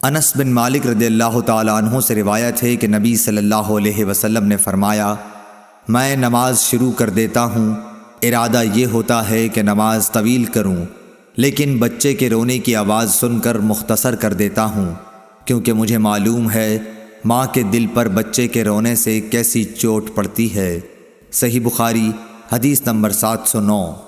अनस बिन मालिक रज़ियल्लाहु ताला अन्हु से रिवायत है कि नबी सल्लल्लाहु अलैहि वसल्लम ने फ़रमाया, मैं नमाज शुरू कर देता हूँ, इरादा ये होता है कि नमाज तवील करूँ, लेकिन बच्चे के रोने की आवाज़ सुनकर मुख्तसर कर देता हूँ, क्योंकि मुझे मालूम है माँ के दिल पर बच्चे के रोने से कैसी चोट पड़ती है। सही बुखारी हदीस नंबर 709।